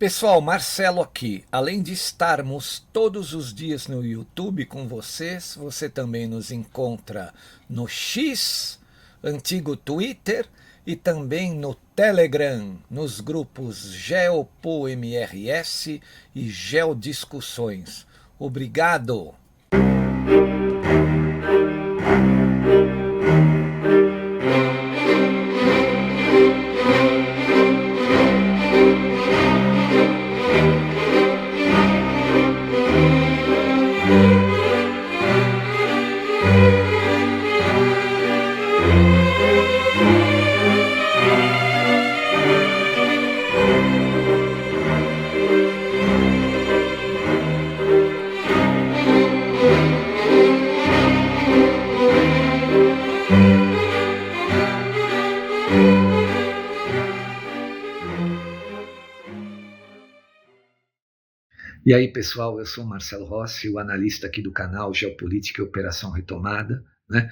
Pessoal, Marcelo aqui. Além de estarmos todos os dias no YouTube com vocês, você também nos encontra no X, antigo Twitter, e também no Telegram, nos grupos GeopoMRS e Geodiscussões. Obrigado! E aí, pessoal, eu sou o Marcelo Rossi, o analista aqui do canal Geopolítica e Operação Retomada, né?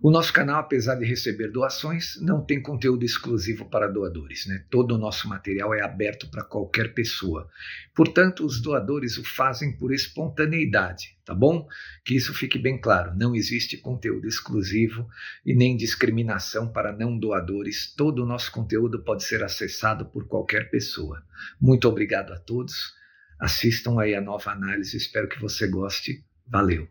O nosso canal, apesar de receber doações, não tem conteúdo exclusivo para doadores, né? Todo o nosso material é aberto para qualquer pessoa. Portanto, os doadores o fazem por espontaneidade, tá bom? Que isso fique bem claro, não existe conteúdo exclusivo e nem discriminação para não doadores. Todo o nosso conteúdo pode ser acessado por qualquer pessoa. Muito obrigado a todos. Assistam aí a nova análise, espero que você goste. Valeu!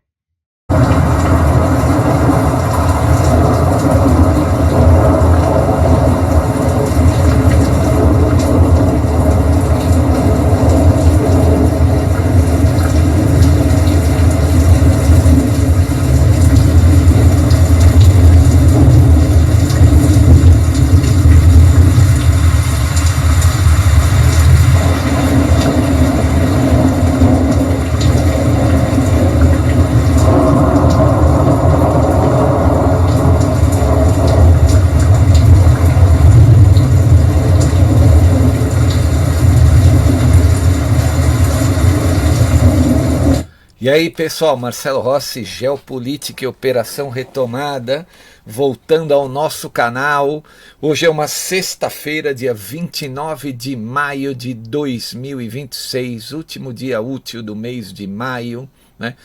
E aí, pessoal, Marcelo Rossi, Geopolítica e Operação Retomada, voltando ao nosso canal. Hoje é uma sexta-feira, dia 29 de maio de 2026, último dia útil do mês de maio, né?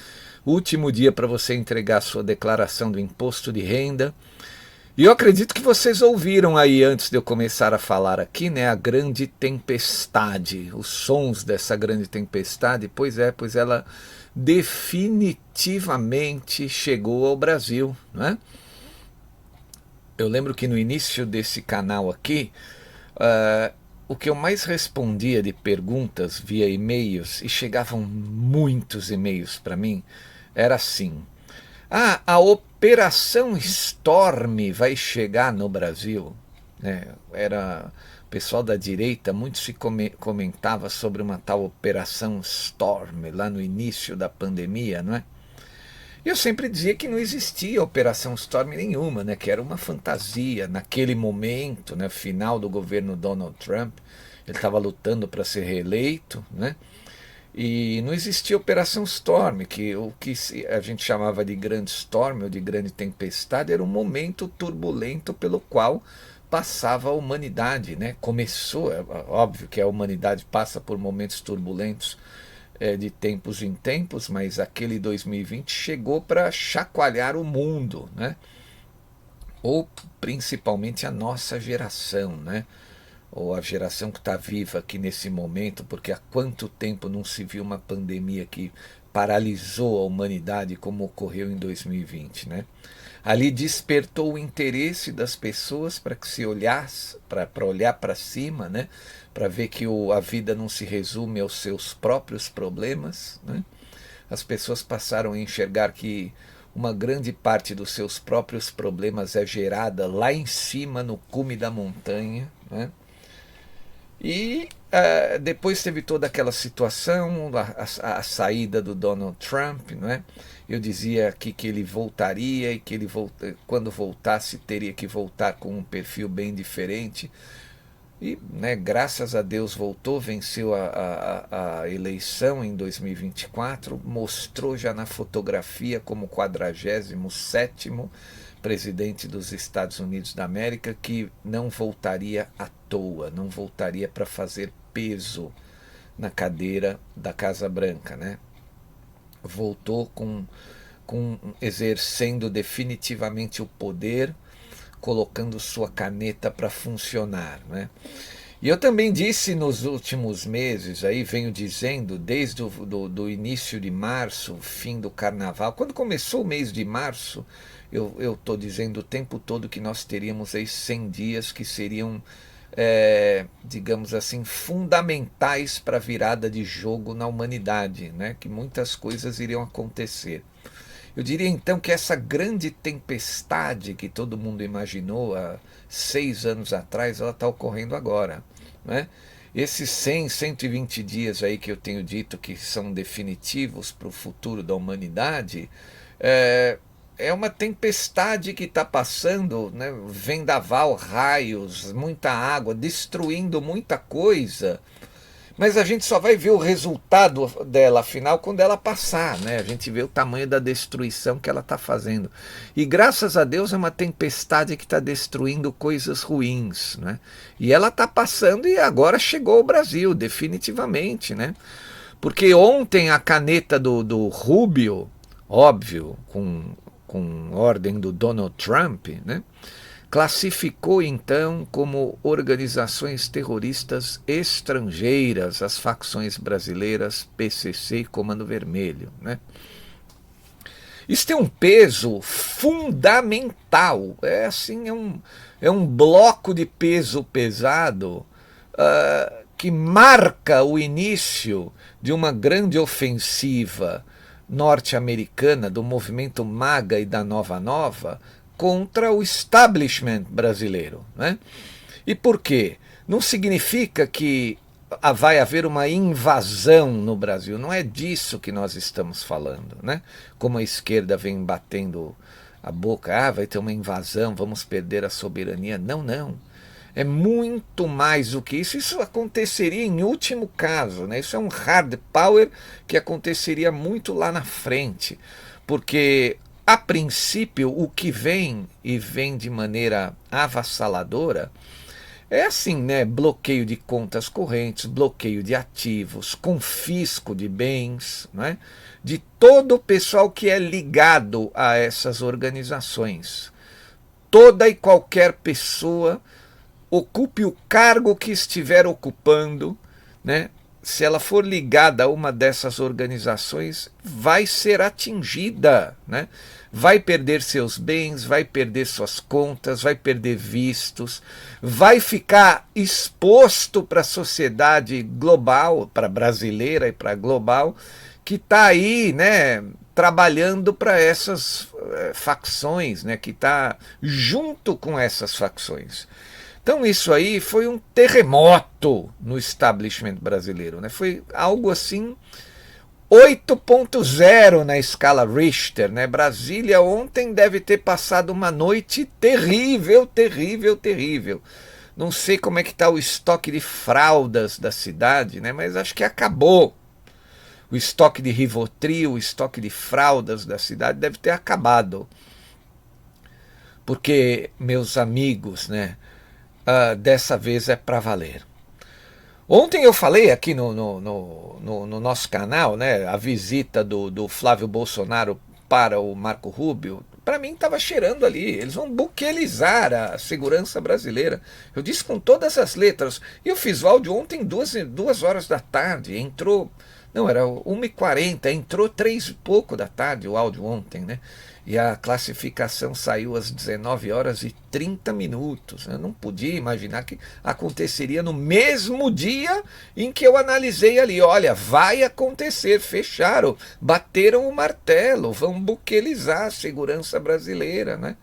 Último dia para você entregar sua declaração do imposto de renda. E eu acredito que vocês ouviram aí, antes de eu começar a falar aqui, né, a grande tempestade, os sons dessa grande tempestade. Pois ela definitivamente chegou ao Brasil, né? Eu lembro que no início desse canal aqui, o que eu mais respondia de perguntas via e-mails, e chegavam muitos e-mails para mim, era assim: a Operação Storm vai chegar no Brasil, né? Era o pessoal da direita, muito se comentava sobre uma tal Operação Storm lá no início da pandemia, não é? E eu sempre dizia que não existia Operação Storm nenhuma, né? Que era uma fantasia naquele momento, né? Final do governo Donald Trump, ele estava lutando para ser reeleito, né? E não existia Operação Storm, que o que a gente chamava de grande storm ou de grande tempestade era um momento turbulento pelo qual passava a humanidade, né? Começou, é óbvio que a humanidade passa por momentos turbulentos de tempos em tempos, mas aquele 2020 chegou para chacoalhar o mundo, né? Ou principalmente a nossa geração, né? Ou a geração que está viva aqui nesse momento, porque há quanto tempo não se viu uma pandemia que paralisou a humanidade como ocorreu em 2020, né? Ali despertou o interesse das pessoas para que se olhasse, para olhar para cima, né? Para ver que a vida não se resume aos seus próprios problemas, né? As pessoas passaram a enxergar que uma grande parte dos seus próprios problemas é gerada lá em cima, no cume da montanha, né? E depois teve toda aquela situação, a saída do Donald Trump, não é? Eu dizia aqui que ele voltaria e que ele quando voltasse teria que voltar com um perfil bem diferente. E, né, graças a Deus voltou, venceu a eleição em 2024, mostrou já na fotografia como 47º presidente dos Estados Unidos da América que não voltaria à toa, não voltaria para fazer peso na cadeira da Casa Branca, né? Voltou com exercendo definitivamente o poder, colocando sua caneta para funcionar, né? E eu também disse nos últimos meses, aí venho dizendo, desde do início de março, fim do carnaval, quando começou o mês de março, eu estou dizendo o tempo todo que nós teríamos aí 100 dias que seriam, digamos assim, fundamentais para a virada de jogo na humanidade, né? Que muitas coisas iriam acontecer. Eu diria então que essa grande tempestade que todo mundo imaginou há 6 anos atrás, ela está ocorrendo agora, né? Esses 100, 120 dias aí que eu tenho dito que são definitivos para o futuro da humanidade, é, é uma tempestade que está passando, né? Vendaval, raios, muita água, destruindo muita coisa, mas a gente só vai ver o resultado dela, afinal, quando ela passar, né? A gente vê o tamanho da destruição que ela está fazendo. E graças a Deus é uma tempestade que está destruindo coisas ruins, né? E ela está passando e agora chegou ao Brasil, definitivamente, né? Porque ontem a caneta do Rubio, óbvio, com ordem do Donald Trump, né? Classificou então como organizações terroristas estrangeiras as facções brasileiras PCC e Comando Vermelho, né? Isso tem um peso fundamental, é um bloco de peso pesado que marca o início de uma grande ofensiva norte-americana do movimento MAGA e da Nova Nova contra o establishment brasileiro, né? E por quê? Não significa que vai haver uma invasão no Brasil, não é disso que nós estamos falando, né? Como a esquerda vem batendo a boca, vai ter uma invasão, vamos perder a soberania. Não, não. É muito mais do que isso. Isso aconteceria em último caso, né? Isso é um hard power que aconteceria muito lá na frente, porque a princípio o que vem e vem de maneira avassaladora é assim, né? Bloqueio de contas correntes, bloqueio de ativos, confisco de bens, né? De todo o pessoal que é ligado a essas organizações. Toda e qualquer pessoa, ocupe o cargo que estiver ocupando, né? Se ela for ligada a uma dessas organizações, vai ser atingida, né? Vai perder seus bens, vai perder suas contas, vai perder vistos, vai ficar exposto para a sociedade global, para a brasileira e para a global, que está aí, né, trabalhando para essas facções, né, que está junto com essas facções. Então isso aí foi um terremoto no establishment brasileiro, né? Foi algo assim 8.0 na escala Richter, né? Brasília ontem deve ter passado uma noite terrível, terrível, terrível. Não sei como é que está o estoque de fraldas da cidade, né? Mas acho que acabou. O estoque de Rivotril, o estoque de fraldas da cidade deve ter acabado. Porque, meus amigos, né? Dessa vez é para valer. Ontem eu falei aqui no nosso canal, né, a visita do Flávio Bolsonaro para o Marco Rubio. Para mim estava cheirando ali, eles vão buquelizar a segurança brasileira. Eu disse com todas as letras. E eu fiz o áudio ontem 2 horas da tarde, entrou, não, era 1h40, entrou 3 e pouco da tarde o áudio ontem, né? E a classificação saiu às 19h30. Eu não podia imaginar que aconteceria no mesmo dia em que eu analisei ali. Olha, vai acontecer, fecharam, bateram o martelo, vão buquelizar a segurança brasileira, né?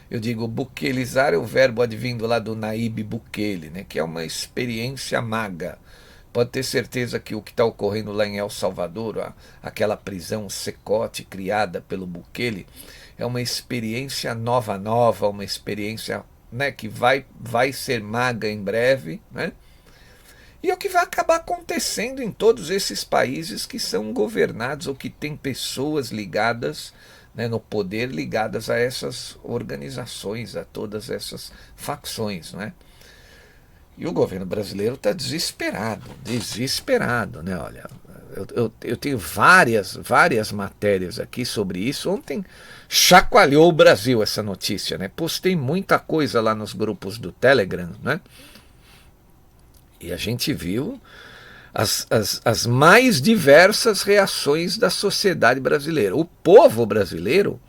Eu digo, buquelizar é o verbo advindo lá do Nayib Bukele, né? Que é uma experiência maga. Pode ter certeza que o que está ocorrendo lá em El Salvador, aquela prisão secote criada pelo Bukele, é uma experiência nova, uma experiência, né, que vai ser maga em breve, né? E é o que vai acabar acontecendo em todos esses países que são governados ou que têm pessoas ligadas, né, no poder, ligadas a essas organizações, a todas essas facções, né? E o governo brasileiro está desesperado, desesperado, né? Olha, eu tenho várias matérias aqui sobre isso. Ontem chacoalhou o Brasil essa notícia, né? Postei muita coisa lá nos grupos do Telegram, né? E a gente viu as mais diversas reações da sociedade brasileira. O povo brasileiro,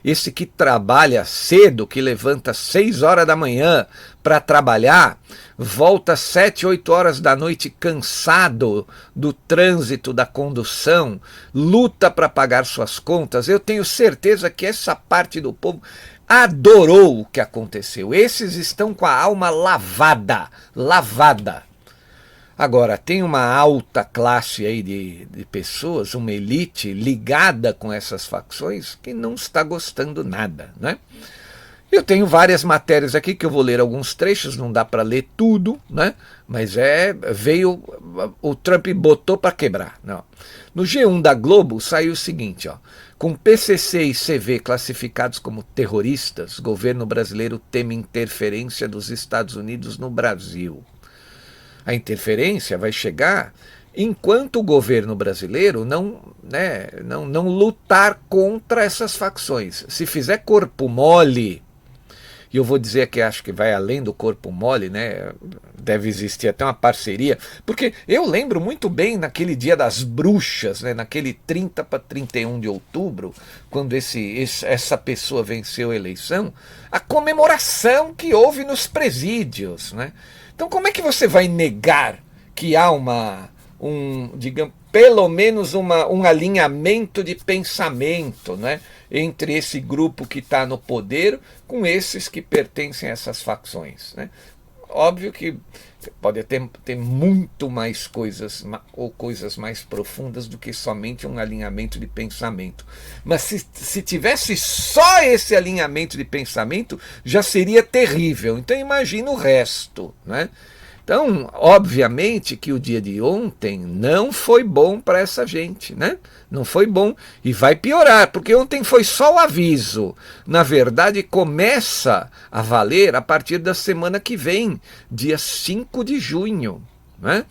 esse que trabalha cedo, que levanta 6 horas da manhã para trabalhar, volta 7, 8 horas da noite cansado do trânsito, da condução, luta para pagar suas contas. Eu tenho certeza que essa parte do povo adorou o que aconteceu. Esses estão com a alma lavada, lavada. Agora, tem uma alta classe aí de pessoas, uma elite ligada com essas facções que não está gostando nada, né? Eu tenho várias matérias aqui que eu vou ler alguns trechos, não dá para ler tudo, né? Mas veio, o Trump botou para quebrar. Não. No G1 da Globo saiu o seguinte, ó: com PCC e CV classificados como terroristas, governo brasileiro teme interferência dos Estados Unidos no Brasil. A interferência vai chegar enquanto o governo brasileiro não lutar contra essas facções. Se fizer corpo mole, e eu vou dizer que acho que vai além do corpo mole, né? Deve existir até uma parceria, porque eu lembro muito bem naquele dia das bruxas, né? Naquele 30 para 31 de outubro, quando essa pessoa venceu a eleição, a comemoração que houve nos presídios, né? Então como é que você vai negar que há digamos, pelo menos um alinhamento de pensamento, né, entre esse grupo que está no poder com esses que pertencem a essas facções, né? Óbvio que pode ter muito mais coisas ou coisas mais profundas do que somente um alinhamento de pensamento. Mas se tivesse só esse alinhamento de pensamento, já seria terrível. Então imagina o resto, né? Então, obviamente que o dia de ontem não foi bom para essa gente, né? Não foi bom e vai piorar, porque ontem foi só o aviso. Na verdade, começa a valer a partir da semana que vem, dia 5 de junho, né?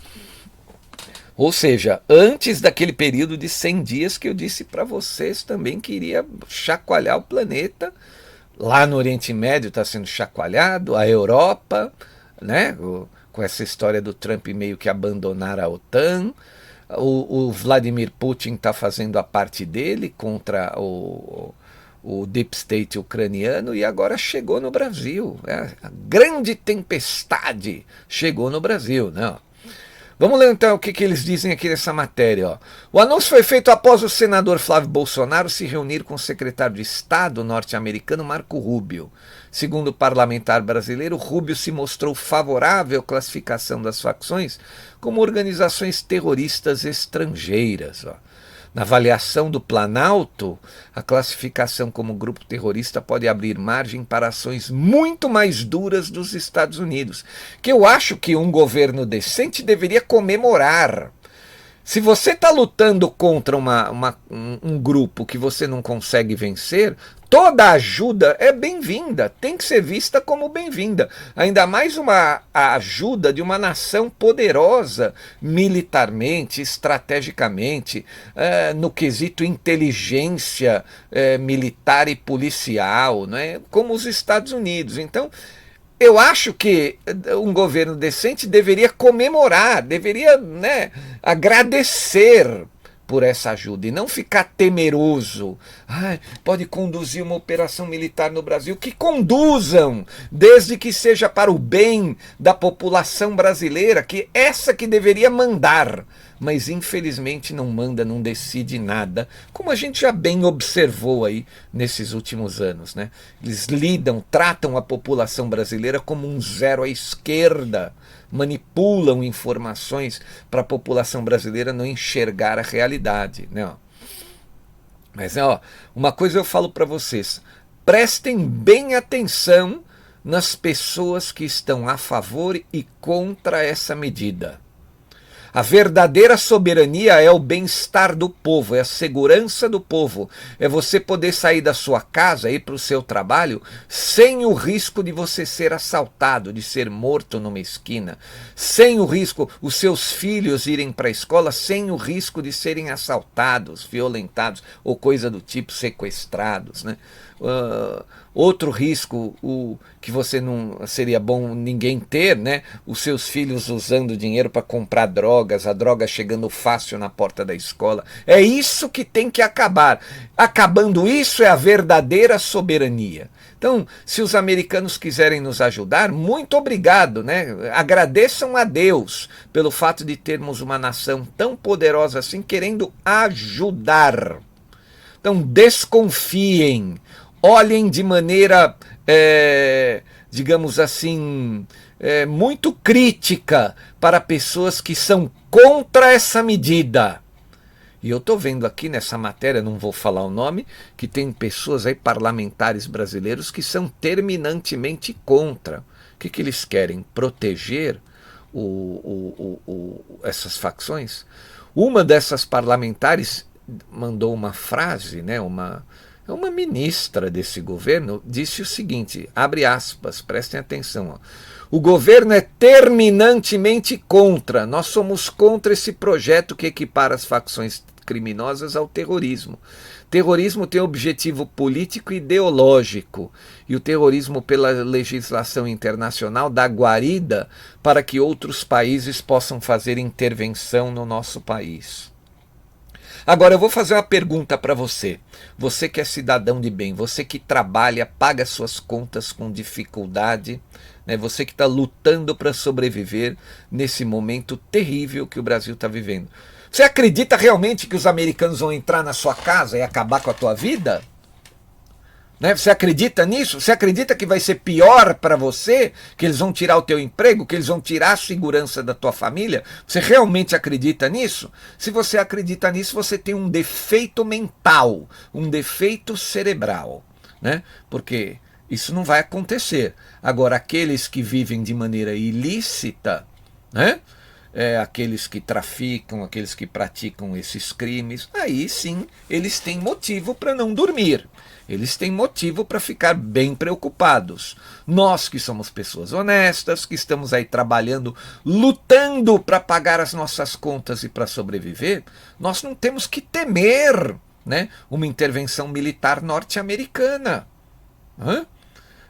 Ou seja, antes daquele período de 100 dias que eu disse para vocês também que iria chacoalhar o planeta. Lá no Oriente Médio está sendo chacoalhado, a Europa, né? Com essa história do Trump meio que abandonar a OTAN, o Vladimir Putin está fazendo a parte dele contra o Deep State ucraniano e agora chegou no Brasil. A grande tempestade chegou no Brasil, né? Vamos ler então o que eles dizem aqui nessa matéria. Ó. O anúncio foi feito após o senador Flávio Bolsonaro se reunir com o secretário de Estado norte-americano Marco Rubio. Segundo o parlamentar brasileiro, Rubio se mostrou favorável à classificação das facções como organizações terroristas estrangeiras. Ó. Na avaliação do Planalto, a classificação como grupo terrorista pode abrir margem para ações muito mais duras dos Estados Unidos, que eu acho que um governo decente deveria comemorar. Se você está lutando contra um grupo que você não consegue vencer, toda ajuda é bem-vinda, tem que ser vista como bem-vinda. Ainda mais a ajuda de uma nação poderosa militarmente, estrategicamente, no quesito inteligência militar e policial, né, como os Estados Unidos. Então, eu acho que um governo decente deveria comemorar, deveria, né, agradecer por essa ajuda e não ficar temeroso. Pode conduzir uma operação militar no Brasil. Que conduzam, desde que seja para o bem da população brasileira, que essa que deveria mandar. Mas infelizmente não manda, não decide nada, como a gente já bem observou aí nesses últimos anos, né? Eles tratam a população brasileira como um zero à esquerda, manipulam informações para a população brasileira não enxergar a realidade, né? Mas uma coisa eu falo para vocês, prestem bem atenção nas pessoas que estão a favor e contra essa medida. A verdadeira soberania é o bem-estar do povo, é a segurança do povo. É você poder sair da sua casa, ir para o seu trabalho, sem o risco de você ser assaltado, de ser morto numa esquina. Sem o risco, os seus filhos irem para a escola, sem o risco de serem assaltados, violentados, ou coisa do tipo, sequestrados, né? Outro risco que você não seria bom ninguém ter, né? Os seus filhos usando dinheiro para comprar drogas, a droga chegando fácil na porta da escola. É isso que tem que acabar. Acabando isso é a verdadeira soberania. Então, se os americanos quiserem nos ajudar, muito obrigado, né? Agradeçam a Deus pelo fato de termos uma nação tão poderosa assim querendo ajudar. Então, desconfiem. Olhem de maneira, digamos assim, muito crítica para pessoas que são contra essa medida. E eu estou vendo aqui nessa matéria, não vou falar o nome, que tem pessoas aí, parlamentares brasileiros, que são terminantemente contra. O que eles querem? Proteger essas facções? Uma dessas parlamentares mandou uma frase, né, uma ministra desse governo disse o seguinte, abre aspas, prestem atenção. Ó. O governo é terminantemente contra, nós somos contra esse projeto que equipara as facções criminosas ao terrorismo. Terrorismo tem objetivo político e ideológico, e o terrorismo pela legislação internacional dá guarida para que outros países possam fazer intervenção no nosso país. Agora eu vou fazer uma pergunta para você. Você que é cidadão de bem, você que trabalha, paga suas contas com dificuldade, né? Você que está lutando para sobreviver nesse momento terrível que o Brasil está vivendo. Você acredita realmente que os americanos vão entrar na sua casa e acabar com a tua vida? Né? Você acredita nisso? Você acredita que vai ser pior para você? Que eles vão tirar o teu emprego? Que eles vão tirar a segurança da tua família? Você realmente acredita nisso? Se você acredita nisso, você tem um defeito mental, um defeito cerebral, né? Porque isso não vai acontecer. Agora, aqueles que vivem de maneira ilícita, né? Aqueles que traficam, aqueles que praticam esses crimes, aí sim eles têm motivo para não dormir. Eles têm motivo para ficar bem preocupados. Nós que somos pessoas honestas, que estamos aí trabalhando, lutando para pagar as nossas contas e para sobreviver, nós não temos que temer, né, uma intervenção militar norte-americana.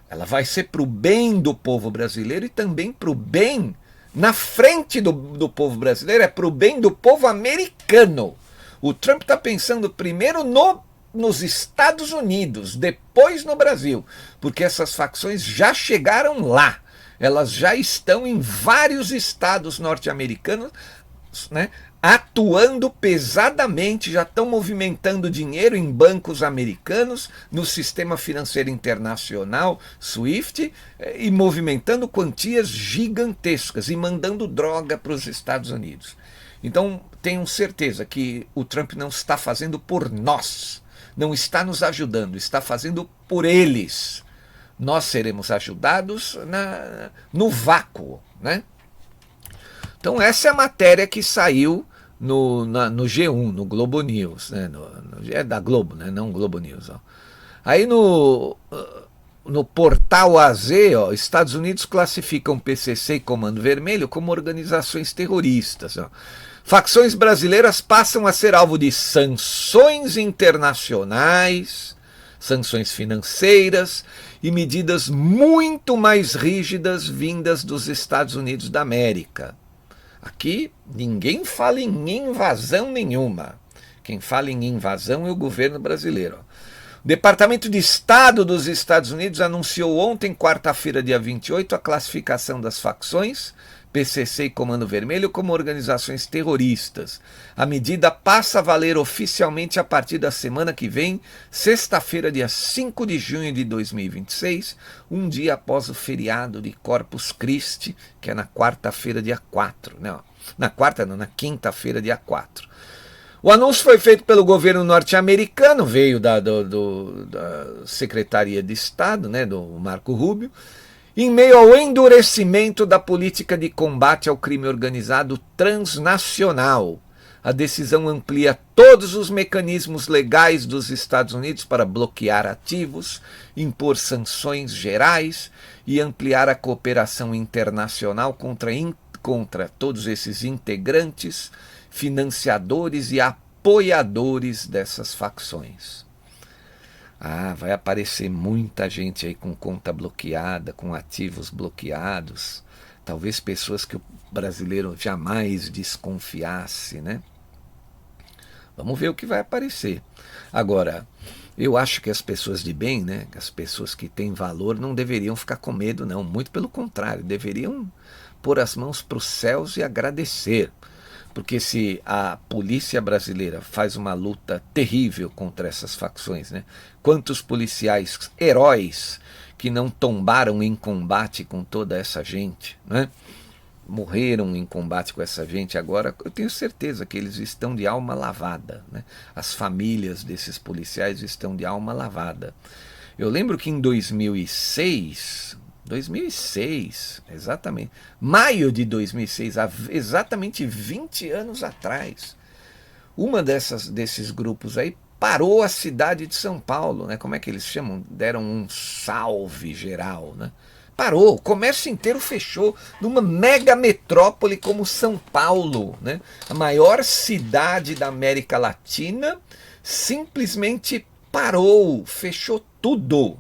Ela vai ser para o bem do povo brasileiro e também para o bem, na frente do povo brasileiro, é para o bem do povo americano. O Trump está pensando primeiro nos Estados Unidos, depois no Brasil, porque essas facções já chegaram lá. Elas já estão em vários estados norte-americanos, né, atuando pesadamente, já estão movimentando dinheiro em bancos americanos, no sistema financeiro internacional, SWIFT, e movimentando quantias gigantescas e mandando droga para os Estados Unidos. Então, tenho certeza que o Trump não está fazendo por nós, não está nos ajudando, está fazendo por eles. Nós seremos ajudados no vácuo, né? Então essa é a matéria que saiu no G1, no Globo News, né? É da Globo, né? Não Globo News. Ó. Aí no portal AZ, ó, Estados Unidos classificam PCC e Comando Vermelho como organizações terroristas. Ó. Facções brasileiras passam a ser alvo de sanções internacionais, sanções financeiras e medidas muito mais rígidas vindas dos Estados Unidos da América. Aqui ninguém fala em invasão nenhuma. Quem fala em invasão é o governo brasileiro. O Departamento de Estado dos Estados Unidos anunciou ontem, quarta-feira, dia 28, a classificação das facções PCC e Comando Vermelho como organizações terroristas. A medida passa a valer oficialmente a partir da semana que vem, sexta-feira, dia 5 de junho de 2026, um dia após o feriado de Corpus Christi, que é na quarta-feira, dia 4. Não, na quinta-feira, dia 4. O anúncio foi feito pelo governo norte-americano, veio da Secretaria de Estado, né, do Marco Rubio, Em meio ao endurecimento da política de combate ao crime organizado transnacional, a decisão amplia todos os mecanismos legais dos Estados Unidos para bloquear ativos, impor sanções gerais e ampliar a cooperação internacional contra todos esses integrantes, financiadores e apoiadores dessas facções. Vai aparecer muita gente aí com conta bloqueada, com ativos bloqueados, talvez pessoas que o brasileiro jamais desconfiasse, né? Vamos ver o que vai aparecer. Agora, eu acho que as pessoas de bem, né, as pessoas que têm valor, não deveriam ficar com medo, não. Muito pelo contrário, deveriam pôr as mãos para os céus e agradecer. Porque se a polícia brasileira faz uma luta terrível contra essas facções, né? Quantos policiais heróis que não tombaram em combate com toda essa gente, né? Morreram em combate com essa gente, agora eu tenho certeza que eles estão de alma lavada, né? As famílias desses policiais estão de alma lavada. Eu lembro que em 2006, exatamente, maio de 2006, há exatamente 20 anos atrás, uma desses grupos aí parou a cidade de São Paulo, né? Como é que eles chamam? Deram um salve geral, né? Parou, o comércio inteiro fechou numa mega metrópole como São Paulo, né? A maior cidade da América Latina, simplesmente parou, fechou tudo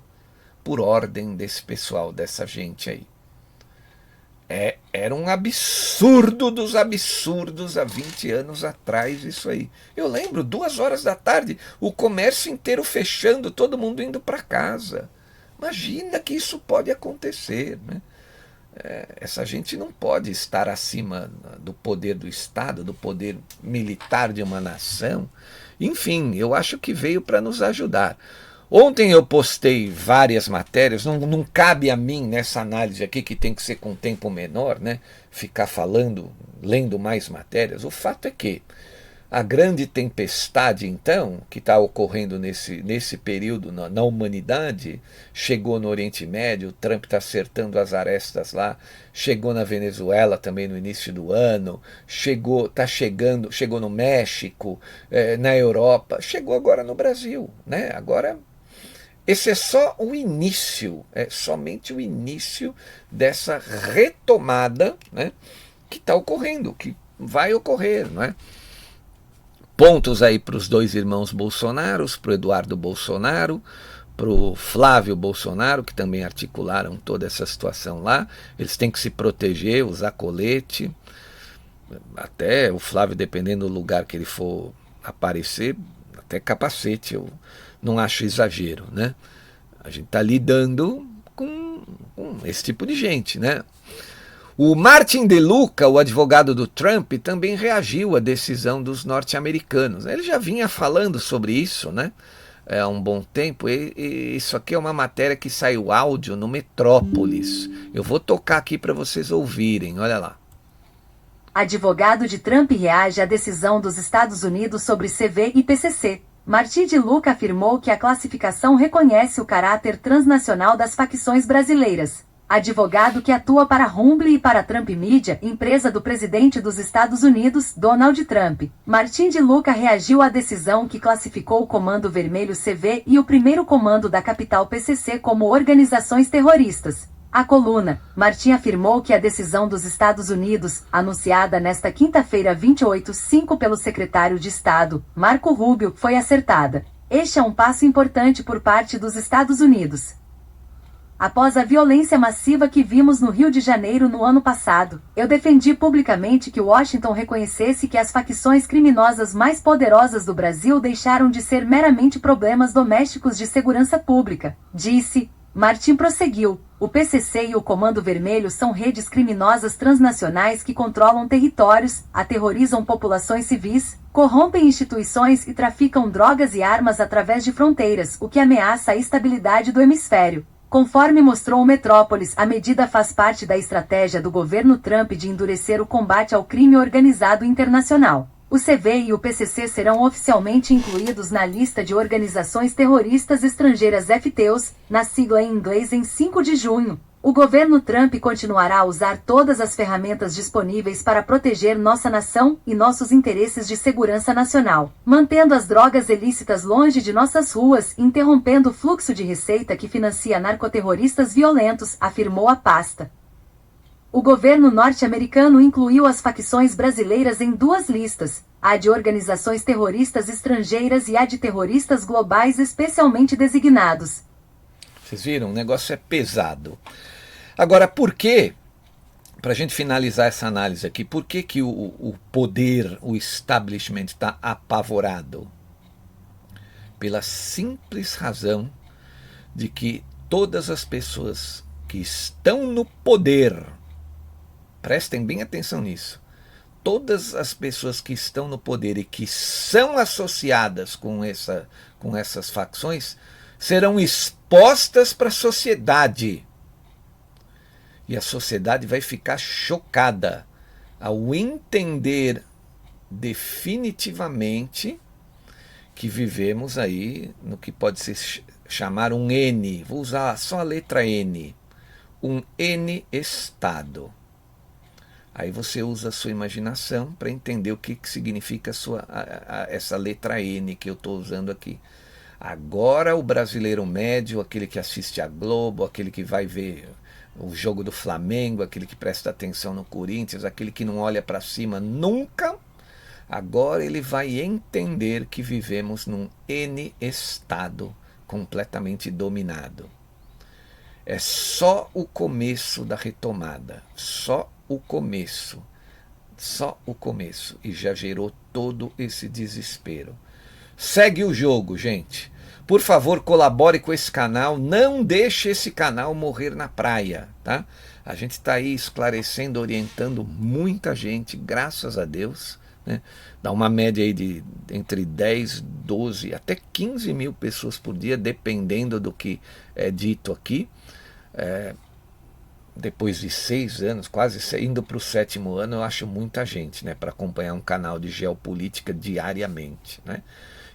por ordem desse pessoal, dessa gente aí. Era um absurdo dos absurdos há 20 anos atrás isso aí. Eu lembro, 2 horas da tarde, o comércio inteiro fechando, todo mundo indo para casa. Imagina que isso pode acontecer, né? Essa gente não pode estar acima do poder do Estado, do poder militar de uma nação. Enfim, eu acho que veio para nos ajudar. Ontem eu postei várias matérias, não cabe a mim nessa análise aqui, que tem que ser com tempo menor, né? Ficar falando, lendo mais matérias. O fato é que a grande tempestade, então, que está ocorrendo nesse período na humanidade, chegou no Oriente Médio, o Trump está acertando as arestas lá, chegou na Venezuela também no início do ano, chegou no México, na Europa, chegou agora no Brasil, né? Agora, esse é só o início, somente o início dessa retomada, né, que está ocorrendo, que vai ocorrer, não é? Pontos aí para os 2 irmãos Bolsonaro, para o Eduardo Bolsonaro, para o Flávio Bolsonaro, que também articularam toda essa situação lá. Eles têm que se proteger, usar colete, até o Flávio, dependendo do lugar que ele for aparecer, até capacete, eu não acho exagero, né? A gente está lidando com esse tipo de gente, né? O Martin De Luca, o advogado do Trump, também reagiu à decisão dos norte-americanos. Ele já vinha falando sobre isso, né? Há um bom tempo. E isso aqui é uma matéria que saiu áudio no Metrópolis. Eu vou tocar aqui para vocês ouvirem, olha lá. Advogado de Trump reage à decisão dos Estados Unidos sobre CV e PCC. Martin De Luca afirmou que a classificação reconhece o caráter transnacional das facções brasileiras. Advogado que atua para Rumble e para Trump Media, empresa do presidente dos Estados Unidos, Donald Trump, Martin De Luca reagiu à decisão que classificou o Comando Vermelho CV e o primeiro comando da capital PCC como organizações terroristas. A coluna, Martin afirmou que a decisão dos Estados Unidos, anunciada nesta quinta-feira 28/5 pelo secretário de Estado, Marco Rubio, foi acertada. Este é um passo importante por parte dos Estados Unidos. Após a violência massiva que vimos no Rio de Janeiro no ano passado, eu defendi publicamente que Washington reconhecesse que as facções criminosas mais poderosas do Brasil deixaram de ser meramente problemas domésticos de segurança pública, disse. Martin prosseguiu. O PCC e o Comando Vermelho são redes criminosas transnacionais que controlam territórios, aterrorizam populações civis, corrompem instituições e traficam drogas e armas através de fronteiras, o que ameaça a estabilidade do hemisfério. Conforme mostrou o Metrópolis, a medida faz parte da estratégia do governo Trump de endurecer o combate ao crime organizado internacional. O CV e o PCC serão oficialmente incluídos na lista de organizações terroristas estrangeiras FTOs, na sigla em inglês, em 5 de junho. O governo Trump continuará a usar todas as ferramentas disponíveis para proteger nossa nação e nossos interesses de segurança nacional, mantendo as drogas ilícitas longe de nossas ruas e interrompendo o fluxo de receita que financia narcoterroristas violentos, afirmou a pasta. O governo norte-americano incluiu as facções brasileiras em 2 listas, a de organizações terroristas estrangeiras e a de terroristas globais especialmente designados. Vocês viram? O negócio é pesado. Agora, por que, para a gente finalizar essa análise aqui, por que o poder, o establishment está apavorado? Pela simples razão de que todas as pessoas que estão no poder, prestem bem atenção nisso, todas as pessoas que estão no poder e que são associadas com essas facções serão expostas para a sociedade. E a sociedade vai ficar chocada ao entender definitivamente que vivemos aí no que pode se chamar um N. Vou usar só a letra N. Um N-estado. Aí você usa a sua imaginação para entender o que significa essa letra N que eu estou usando aqui. Agora o brasileiro médio, aquele que assiste a Globo, aquele que vai ver o jogo do Flamengo, aquele que presta atenção no Corinthians, aquele que não olha para cima nunca, agora ele vai entender que vivemos num N-estado completamente dominado. É só o começo da retomada, só o começo, e já gerou todo esse desespero. Segue o jogo, gente. Por favor, colabore com esse canal, não deixe esse canal morrer na praia, tá? A gente está aí esclarecendo, orientando muita gente, graças a Deus, né? Dá uma média aí de entre 10, 12, até 15 mil pessoas por dia, dependendo do que é dito aqui. Depois de 6 anos, quase indo para o 7º ano, eu acho muita gente, né, para acompanhar um canal de geopolítica diariamente, né?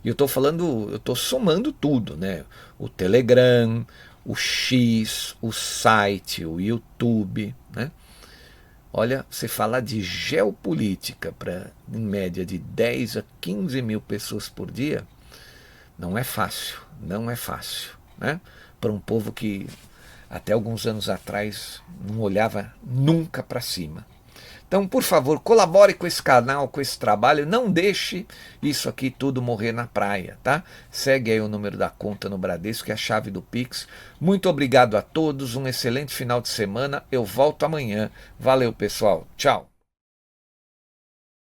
E eu estou somando tudo, né? O Telegram, o X, o site, o YouTube, né? Olha, você falar de geopolítica para, em média, de 10 a 15 mil pessoas por dia, não é fácil, né? Para um povo que até alguns anos atrás não olhava nunca para cima. Então, por favor, colabore com esse canal, com esse trabalho, não deixe isso aqui tudo morrer na praia, tá? Segue aí o número da conta no Bradesco, que é a chave do Pix. Muito obrigado a todos, um excelente final de semana, eu volto amanhã. Valeu, pessoal, tchau.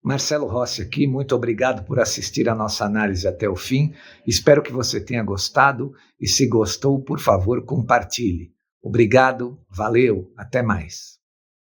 Marcelo Rossi aqui, muito obrigado por assistir a nossa análise até o fim. Espero que você tenha gostado e se gostou, por favor, compartilhe. Obrigado, valeu, até mais.